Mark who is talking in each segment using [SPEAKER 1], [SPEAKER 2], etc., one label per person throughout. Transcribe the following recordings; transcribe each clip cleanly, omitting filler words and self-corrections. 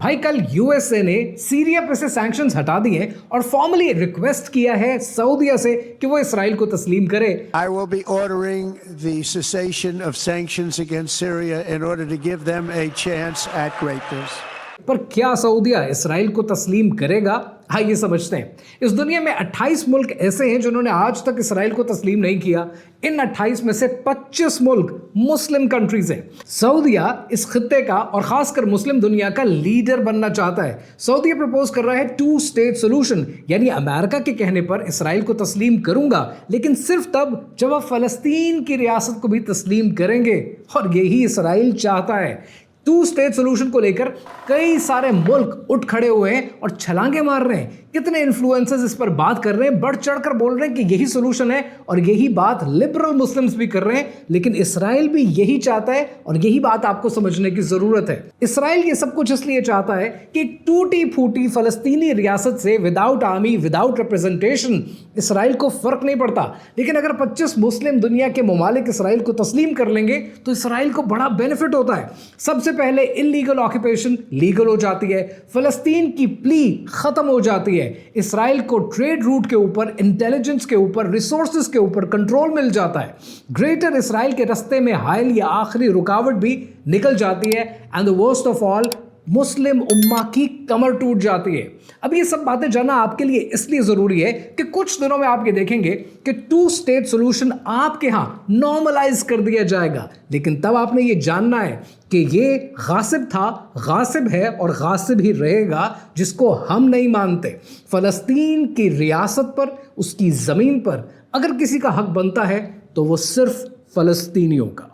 [SPEAKER 1] भाई कल यूएसए ने सीरिया पे से सैंक्शंस हटा दिए और फॉर्मली रिक्वेस्ट किया है सऊदीया से कि वो इसराइल को तस्लीम करे।
[SPEAKER 2] I will be ordering the cessation of sanctions against Syria in order to give them a chance at greatness.
[SPEAKER 1] पर क्या सऊदीया इसराइल को तस्लीम करेगा? आइए समझते हैं। इस दुनिया में 28 मुल्क ऐसे हैं जिन्होंने आज तक इसराइल को तस्लीम नहीं किया। इन 28 में से 25 मुल्क मुस्लिम कंट्रीज हैं। सऊदीया इस खित्ते का और खासकर मुस्लिम दुनिया का लीडर बनना चाहता है। सऊदीया प्रपोज कर रहा है 2 स्टेट सोल्यूशन, यानी अमेरिका के कहने पर इसराइल को तस्लीम करूंगा, लेकिन सिर्फ तब जब आप फलस्तीन की रियासत को भी तस्लीम करेंगे, और यही इसराइल चाहता है। 2 स्टेट सोल्यूशन को लेकर कई सारे मुल्क उठ खड़े हुए हैं और छलांगे मार रहे हैं। कितने इन्फ्लुएंसर्स इस पर बात कर रहे हैं, बढ़ चढ़कर बोल रहे हैं कि यही सोल्यूशन है, और यही बात लिबरल मुस्लिम्स भी कर रहे हैं। लेकिन इसराइल भी यही चाहता है, और यही बात आपको समझने की जरूरत है। इसराइल ये सब कुछ इसलिए चाहता है कि एक टूटी फूटी फलस्तीनी रियासत से without army, without representation Israel को फर्क नहीं पड़ता। लेकिन अगर 25 मुस्लिम दुनिया के ममालिक इसराइल को तस्लीम कर लेंगे तो इसराइल को बड़ा बेनिफिट होता है। सबसे पहले इलीगल ऑक्यूपेशन लीगल हो जाती है, फलस्तीन की प्ली खत्म हो जाती है, इसराइल को ट्रेड रूट के ऊपर, इंटेलिजेंस के ऊपर, रिसोर्सेज के ऊपर कंट्रोल मिल जाता है, ग्रेटर इसराइल के रास्ते में हायल या आखिरी रुकावट भी निकल जाती है, and the worst of all, मुस्लिम उम्मा की कमर टूट जाती है। अब ये सब बातें जानना आपके लिए इसलिए जरूरी है कि कुछ दिनों में आप ये देखेंगे कि 2 स्टेट सोल्यूशन आपके यहां नॉर्मलाइज कर दिया जाएगा। लेकिन तब आपने ये जानना है कि ये गासिब था, गासिब है और गासिब ही रहेगा, जिसको हम नहीं मानते। फलस्तीन की रियासत पर, उसकी जमीन पर अगर किसी का हक बनता है तो वो सिर्फ फलस्तीनियों का।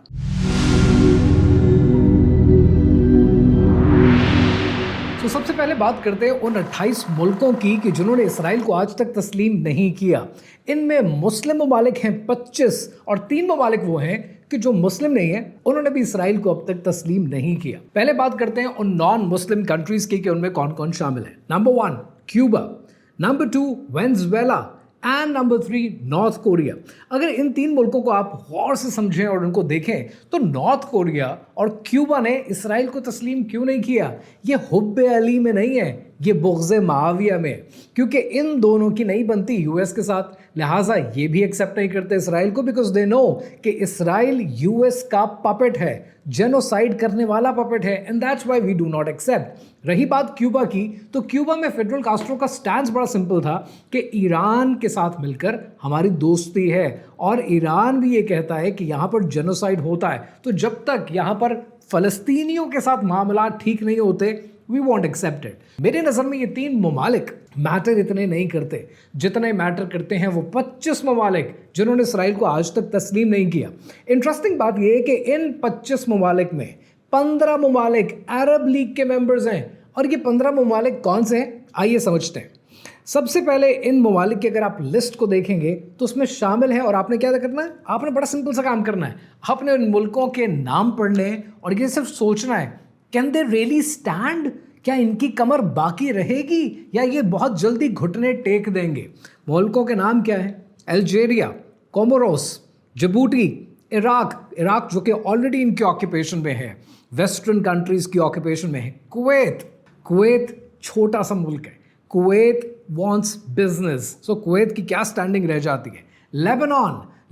[SPEAKER 1] तो सबसे पहले बात करते हैं उन 28 मुल्कों की कि जिन्होंने इसराइल को आज तक तस्लीम नहीं किया। इनमें मुस्लिम ममालिक हैं 25, और 3 ममालिक वो हैं कि जो मुस्लिम नहीं है, उन्होंने भी इसराइल को अब तक तस्लीम नहीं किया। पहले बात करते हैं उन नॉन मुस्लिम कंट्रीज की कि उनमें कौन कौन शामिल है। Number 1 Cuba, number 2 Venezuela, and number 3 north Korea. अगर इन 3 मुल्कों को आप गौर से समझें और उनको देखें तो नॉर्थ कोरिया और क्यूबा ने इसराइल को तस्लीम क्यों नहीं किया? ये हुब्बे अली में नहीं है, ये बुग़्ज़े माविया में, क्योंकि इन दोनों की नहीं बनती यूएस के साथ, लिहाजा ये भी एक्सेप्ट नहीं करते इसराइल को, बिकॉज दे नो कि इसराइल यूएस का पपेट है, जेनोसाइड करने वाला पपेट है, and that's why we do not accept. रही बात क्यूबा की, तो क्यूबा में फिडेल कास्ट्रो का स्टैंड बड़ा सिंपल था कि ईरान के साथ मिलकर हमारी दोस्ती है, और ईरान भी ये कहता है कि यहाँ पर जेनोसाइड होता है, तो जब तक यहाँ पर फलस्तीनियों के साथ मामला ठीक नहीं होते, वी वॉन्ट एक्सेप्ट इट। मेरे नज़र में ये 3 ममालिक मैटर इतने नहीं करते जितने मैटर करते हैं वो 25 ममालिक जिन्होंने इसराइल को आज तक तस्लीम नहीं किया। इंटरेस्टिंग बात यह है कि इन 25 ममालिक में 15 ममालिक अरब लीग के मेंबर्स हैं, और ये 15 ममालिक कौन से हैं आइए समझते हैं। सबसे पहले इन ममालिक की अगर आप लिस्ट को देखेंगे तो उसमें शामिल है, और आपने क्या करना है, आपने बड़ा सिंपल सा काम करना है, आपने उन मुल्कों के नाम पढ़ने हैं और ये सिर्फ सोचना है, कैन दे रियली स्टैंड? क्या इनकी कमर बाकी रहेगी या ये बहुत जल्दी घुटने टेक देंगे? मुल्कों के नाम क्या है? अल्जीरिया, कोमोरोस, जिबूटी, इराक जो कि ऑलरेडी इनके ऑक्यूपेशन में है, वेस्टर्न कंट्रीज की ऑक्यूपेशन में है, कुवैत छोटा सा मुल्क है, कुवैत वॉन्ट्स बिजनेस, सो कुवैत की क्या स्टैंडिंग रह जाती है?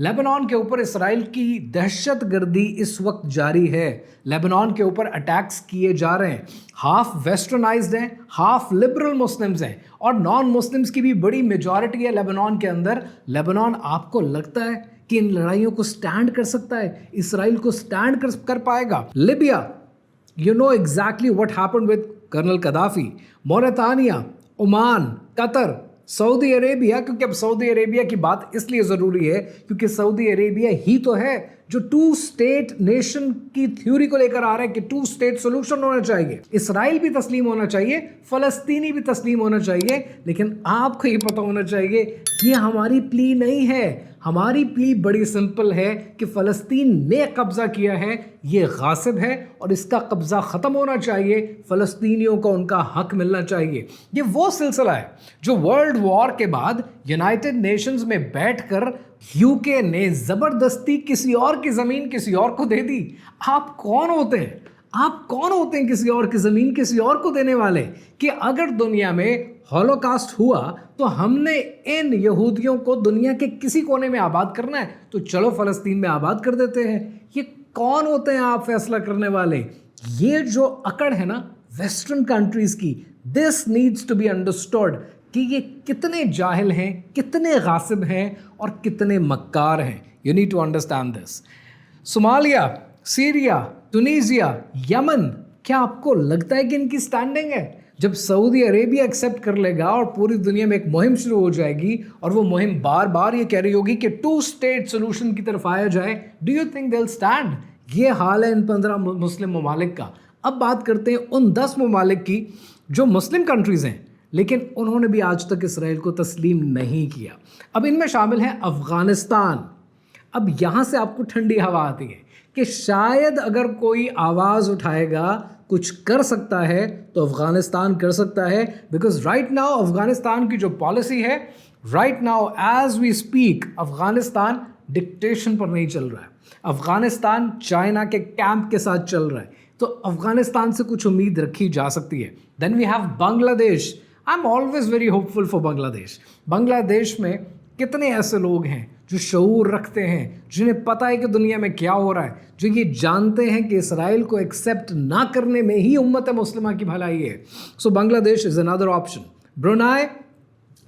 [SPEAKER 1] लेबनान के ऊपर इसराइल की दहशतगर्दी इस वक्त जारी है, लेबनान के ऊपर अटैक्स किए जा रहे हैं, हाफ वेस्टर्नाइज्ड हैं, हाफ लिबरल मुस्लिम्स हैं, और नॉन मुस्लिम्स की भी बड़ी मेजॉरिटी है लेबनान के अंदर। लेबनान आपको लगता है कि इन लड़ाइयों को स्टैंड कर सकता है, इसराइल को स्टैंड कर पाएगा? Libya, you know exactly what happened with Colonel Gaddafi. Mauritania, Oman, Qatar, Saudi Arabia, क्योंकि अब सऊदी अरेबिया की बात इसलिए ज़रूरी है क्योंकि सऊदी अरेबिया ही तो है जो 2 स्टेट नेशन की थ्योरी को लेकर आ रहा है कि 2 स्टेट सोल्यूशन होना चाहिए, इसराइल भी तस्लीम होना चाहिए, फलस्तीनी भी तस्लीम होना चाहिए। लेकिन आपको ये पता होना चाहिए ये हमारी प्ली नहीं है, हमारी प्ली बड़ी सिंपल है कि फ़लस्तीन ने कब्ज़ा किया है, ये गासिब है और इसका कब्ज़ा ख़त्म होना चाहिए, फ़लस्तीनियों को उनका हक मिलना चाहिए। ये वो सिलसिला है जो वर्ल्ड वॉर के बाद यूनाइटेड नेशंस में बैठकर यूके ने ज़बरदस्ती किसी और की ज़मीन किसी और को दे दी। आप कौन होते हैं? आप कौन होते हैं किसी और की ज़मीन किसी और को देने वाले, कि अगर दुनिया में हॉलोकास्ट हुआ तो हमने इन यहूदियों को दुनिया के किसी कोने में आबाद करना है, तो चलो फ़लस्तीन में आबाद कर देते हैं। ये कौन होते हैं आप फैसला करने वाले? ये जो अकड़ है ना वेस्टर्न कंट्रीज़ की, this needs to be understood कि ये कितने जाहिल हैं, कितने गासिब हैं और कितने मक्कार हैं। You need to understand this. Somalia, Syria, Tunisia, Yemen, क्या आपको लगता है कि इनकी स्टैंडिंग है? जब सऊदी अरेबिया एक्सेप्ट कर लेगा और पूरी दुनिया में एक मुहिम शुरू हो जाएगी और वो मुहिम बार बार ये कह रही होगी कि 2 स्टेट सोल्यूशन की तरफ आया जाए, do you think they will stand? ये हाल है इन 15 मुस्लिम ममालिक का। अब बात करते हैं उन 10 ममालिक की जो मुस्लिम कंट्रीज़ हैं लेकिन उन्होंने भी आज तक इसराइल को तस्लीम नहीं किया। अब इनमें शामिल हैं अफ़गानिस्तान। अब यहाँ से आपको ठंडी हवा आती है कि शायद अगर कोई आवाज़ उठाएगा, कुछ कर सकता है तो अफ़गानिस्तान कर सकता है, बिकॉज राइट नाउ अफ़गानिस्तान की जो पॉलिसी है, right now as we speak, Afghanistan dictation पर नहीं चल रहा है। अफ़गानिस्तान चाइना के कैंप के साथ चल रहा है, तो अफ़गानिस्तान से कुछ उम्मीद रखी जा सकती है। Then we have Bangladesh. I am always very hopeful for Bangladesh. Bangladesh में कितने ऐसे लोग हैं जो शऊर रखते हैं, जिन्हें पता है कि दुनिया में क्या हो रहा है, जो ये जानते हैं कि इसराइल को एक्सेप्ट ना करने में ही उम्मत मुस्लिमा की भलाई है। So Bangladesh is another option. Brunei,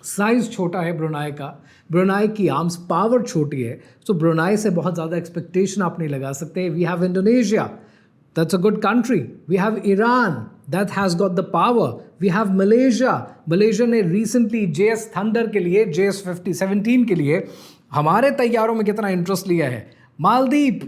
[SPEAKER 1] size छोटा है ब्रुनाई का, ब्रुनाई की आर्म्स पावर छोटी है, सो ब्रुनाई से बहुत ज़्यादा एक्सपेक्टेशन आप नहीं लगा सकते। We have Indonesia, that's a good country. We have Iran that has got the power. We have Malaysia. Malaysia ने recently JS Thunder के लिए, JS 17 के लिए हमारे तैयारों में कितना इंटरेस्ट लिया है। मालदीव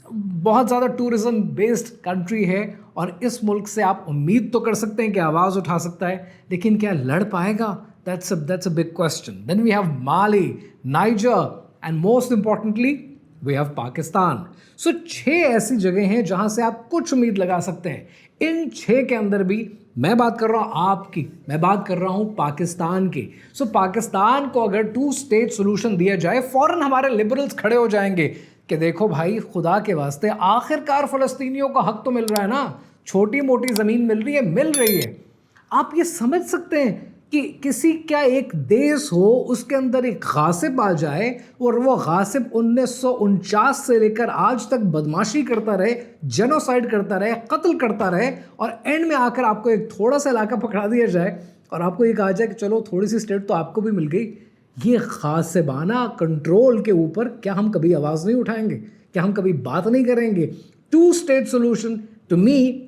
[SPEAKER 1] बहुत ज़्यादा टूरिज्म बेस्ड कंट्री है और इस मुल्क से आप उम्मीद तो कर सकते हैं कि आवाज़ उठा सकता है, लेकिन क्या लड़ पाएगा? That's a big question. Then we have Mali, Niger and most importantly we have Pakistan. सो 6 ऐसी जगह हैं जहां से आप कुछ उम्मीद लगा सकते हैं। इन 6 के अंदर भी मैं बात कर रहा हूं आपकी, मैं बात कर रहा हूं पाकिस्तान की। सो पाकिस्तान को अगर 2 स्टेट सोल्यूशन दिया जाए, फौरन हमारे लिबरल्स खड़े हो जाएंगे कि देखो भाई, खुदा के वास्ते आखिरकार फ़लस्तीनियों का हक तो मिल रहा है ना, छोटी मोटी ज़मीन मिल रही है। आप ये समझ सकते हैं कि किसी क्या एक देश हो, उसके अंदर एक गासिब आ जाए और वो गासिब 1949 से लेकर आज तक बदमाशी करता रहे, जेनोसाइड करता रहे, कत्ल करता रहे, और एंड में आकर आपको एक थोड़ा सा इलाका पकड़ा दिया जाए और आपको ये कहा जाए कि चलो थोड़ी सी स्टेट तो आपको भी मिल गई। ये गासिबाना कंट्रोल के ऊपर क्या हम कभी आवाज़ नहीं उठाएंगे? क्या हम कभी बात नहीं करेंगे? 2 state solution to me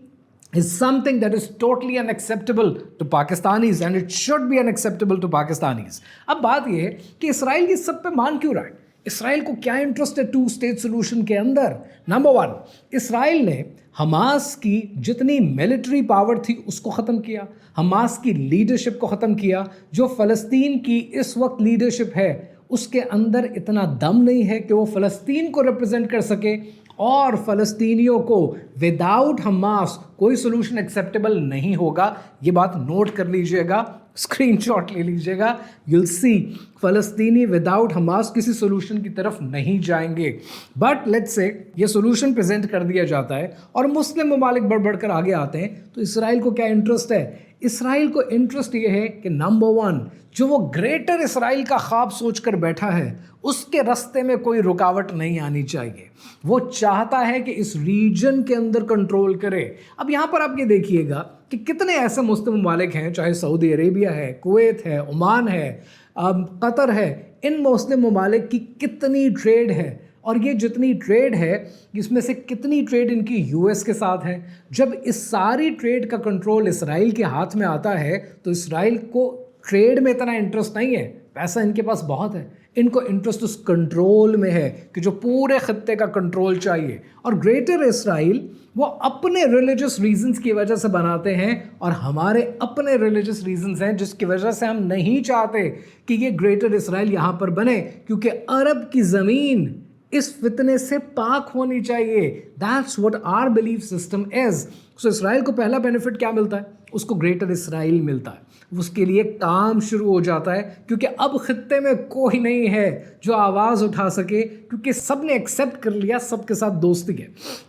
[SPEAKER 1] is something that is totally unacceptable to Pakistanis and it should be unacceptable to Pakistanis. अब बात ये है कि इसराइल ये सब पे मान क्यों रहा है? इसराइल को क्या इंटरेस्ट है 2 स्टेट सोल्यूशन के अंदर? नंबर 1, इसराइल ने हमास की जितनी मिलिट्री पावर थी उसको ख़त्म किया, हमास की लीडरशिप को ख़त्म किया। जो फ़लस्तीन की इस वक्त लीडरशिप है उसके अंदर इतना दम नहीं है कि वो फ़लस्तीन को रिप्रेजेंट कर सके, और फ़लस्तीनियों को विदाउट हमास कोई सोल्यूशन एक्सेप्टेबल नहीं होगा। ये बात नोट कर लीजिएगा, स्क्रीनशॉट ले लीजिएगा। you'll see फ़लस्तीनी विदाउट हमास किसी सोल्यूशन की तरफ नहीं जाएंगे। बट लेट्स से ये सोल्यूशन प्रेजेंट कर दिया जाता है और मुस्लिम ममालिक बढ़ कर आगे आते हैं, तो इसराइल को क्या इंटरेस्ट है? इसराइल को इंटरेस्ट ये है कि नंबर 1, जो वो ग्रेटर इसराइल का ख्वाब सोच कर बैठा है उसके रास्ते में कोई रुकावट नहीं आनी चाहिए। वो चाहता है कि इस रीजन के अंदर कंट्रोल करे। अब यहाँ पर आप ये देखिएगा कि कितने ऐसे मुस्लिम ममालिक हैं, चाहे सऊदी अरेबिया है, कुवैत है, ओमान है, कतर है, इन मुस्लिम ममालिक की कितनी ट्रेड है, और ये जितनी ट्रेड है इसमें से कितनी ट्रेड इनकी यूएस के साथ है। जब इस सारी ट्रेड का कंट्रोल इसराइल के हाथ में आता है तो इसराइल को ट्रेड में इतना इंटरेस्ट नहीं है, पैसा इनके पास बहुत है, इनको इंटरेस्ट उस कंट्रोल में है कि जो पूरे खत्ते का कंट्रोल चाहिए। और ग्रेटर इसराइल वो अपने रिलीजियस रीजंस की वजह से बनाते हैं और हमारे अपने रिलीजियस रीजंस हैं जिसकी वजह से हम नहीं चाहते कि ये ग्रेटर इसराइल यहाँ पर बने, क्योंकि अरब की ज़मीन इस फितने से पाक होनी चाहिए। That's what our belief system is. So Israel को पहला बेनिफिट क्या मिलता है? उसको ग्रेटर इसराइल मिलता है, उसके लिए काम शुरू हो जाता है, क्योंकि अब खित्ते में कोई नहीं है जो आवाज़ उठा सके, क्योंकि सब ने एक्सेप्ट कर लिया, सबके साथ दोस्ती है।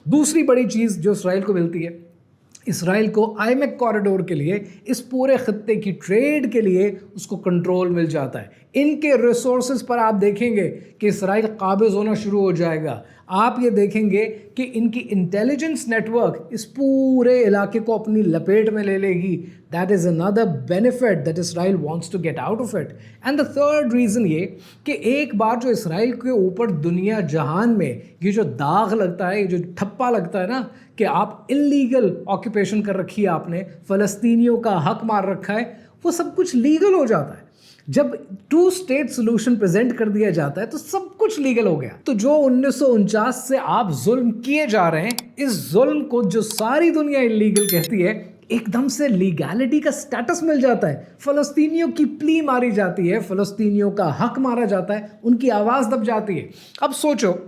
[SPEAKER 1] दूसरी बड़ी चीज़ जो इसराइल को मिलती है इसराइल को आईमेक कॉरिडोर के लिए, इस पूरे खत्ते की ट्रेड के लिए उसको कंट्रोल मिल जाता है। इनके रिसोर्सेज पर आप देखेंगे कि इसराइल काबिज होना शुरू हो जाएगा। आप ये देखेंगे कि इनकी इंटेलिजेंस नेटवर्क इस पूरे इलाके को अपनी लपेट में ले लेगी। That is another benefit that Israel wants to get out of it. And the third reason ये कि एक बार जो इसराइल के ऊपर दुनिया जहान में ये जो दाग लगता है, ये जो ठप्पा लगता है ना कि आप इलीगल ऑक्यूपेशन कर रखी है आपने, फ़लस्तीनियों का हक मार रखा है, वो सब कुछ लीगल हो जाता है। जब टू स्टेट सोल्यूशन प्रेजेंट कर दिया जाता है तो सब कुछ लीगल हो गया। तो जो 1949 से आप जुल्म किए जा रहे हैं, इस जुल्म को जो सारी दुनिया इलीगल कहती है, एकदम से लीगैलिटी का स्टेटस मिल जाता है। फ़लस्तीनियों की प्ली मारी जाती है, फ़लस्तीनियों का हक मारा जाता है, उनकी आवाज़ दब जाती है। अब सोचो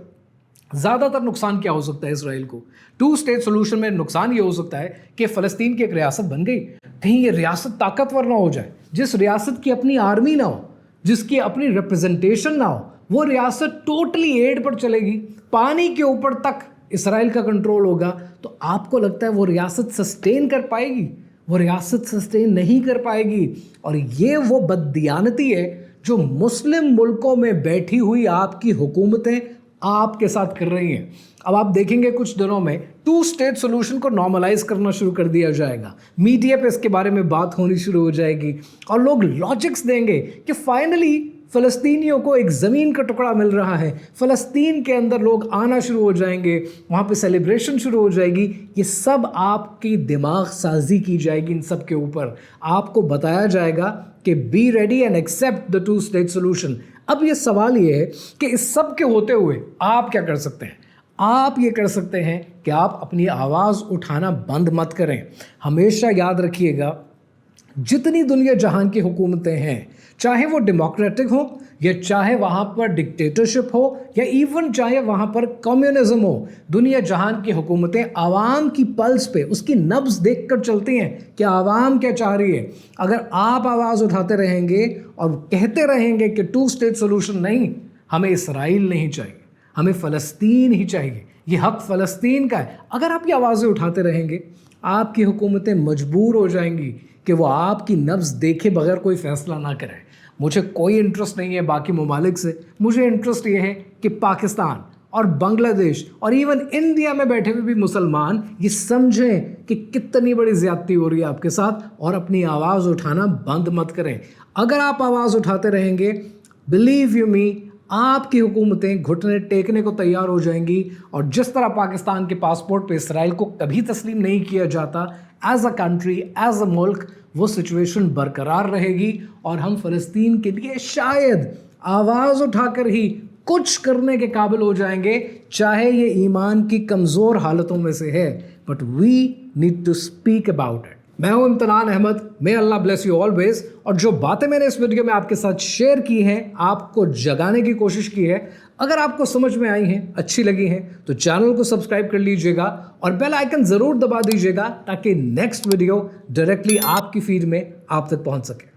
[SPEAKER 1] ज़्यादातर नुकसान क्या हो सकता है इसराइल को? टू स्टेट सोल्यूशन में नुकसान ये हो सकता है कि फ़लस्तीन की एक रियासत बन गई, कहीं ये रियासत ताकतवर ना हो जाए, जिस रियासत की अपनी आर्मी ना हो, जिसकी अपनी रिप्रेजेंटेशन ना हो, वो रियासत टोटली एड पर चलेगी, पानी के ऊपर तक इसराइल का कंट्रोल होगा। तो आपको लगता है वो रियासत सस्टेन कर पाएगी? वो रियासत सस्टेन नहीं कर पाएगी। और ये वो बददियानती है जो मुस्लिम मुल्कों में बैठी हुई आपकी हुकूमतें आपके साथ कर रही हैं। अब आप देखेंगे कुछ दिनों में टू स्टेट सोल्यूशन को नॉर्मलाइज करना शुरू कर दिया जाएगा, मीडिया पे इसके बारे में बात होनी शुरू हो जाएगी और लोग लॉजिक्स देंगे कि फाइनली फ़लस्तीनियों को एक ज़मीन का टुकड़ा मिल रहा है, फ़लस्तीन के अंदर लोग आना शुरू हो जाएंगे, वहाँ पे सेलिब्रेशन शुरू हो जाएगी। ये सब आपकी दिमाग साजी की जाएगी। इन सब के ऊपर आपको बताया जाएगा कि be ready and accept the two state solution. अब ये सवाल ये है कि इस सब के होते हुए आप क्या कर सकते हैं? आप ये कर सकते हैं कि आप अपनी आवाज़ उठाना बंद मत करें। हमेशा याद रखिएगा, जितनी दुनिया जहान की हुकूमतें हैं, चाहे वो डेमोक्रेटिक हो या चाहे वहाँ पर डिक्टेटरशिप हो या इवन चाहे वहाँ पर कम्युनिज्म हो, दुनिया जहान की हुकूमतें आवाम की पल्स पे, उसकी नब्ज़ देख कर चलती हैं कि आवाम क्या चाह रही है। अगर आप आवाज़ उठाते रहेंगे और कहते रहेंगे कि टू स्टेट सोल्यूशन नहीं, हमें इसराइल नहीं चाहिए, हमें फ़लस्तीन ही चाहिए, ये हक फ़लस्तीन का है, अगर आप ये आवाज़ें उठाते रहेंगे, आपकी हुकूमतें मजबूर हो जाएंगी कि वो आपकी नब्ज़ देखे बगैर कोई फ़ैसला ना करें। मुझे कोई इंटरेस्ट नहीं है बाकी ममालिक से, मुझे इंटरेस्ट ये है कि पाकिस्तान और बांग्लादेश और इवन इंडिया में बैठे हुए भी मुसलमान ये समझें कि कितनी बड़ी ज़्यादती हो रही है आपके साथ और अपनी आवाज़ उठाना बंद मत करें। अगर आप आवाज़ उठाते रहेंगे, बिलीव यू मी, आपकी हुकूमतें घुटने टेकने को तैयार हो जाएंगी। और जिस तरह पाकिस्तान के पासपोर्ट पे इसराइल को कभी तस्लीम नहीं किया जाता as a country, as a मुल्क, वो सिचुएशन बरकरार रहेगी और हम फ़लस्तीन के लिए शायद आवाज़ उठाकर ही कुछ करने के काबिल हो जाएंगे, चाहे ये ईमान की कमज़ोर हालतों में से है, but we need to speak about it. मैं हूं Imtinan Ahmed, may Allah bless you always. और जो बातें मैंने इस वीडियो में आपके साथ शेयर की हैं, आपको जगाने की कोशिश की है, अगर आपको समझ में आई हैं, अच्छी लगी हैं, तो चैनल को सब्सक्राइब कर लीजिएगा और बेल आइकन ज़रूर दबा दीजिएगा ताकि नेक्स्ट वीडियो डायरेक्टली आपकी फीड में आप तक पहुंच सके।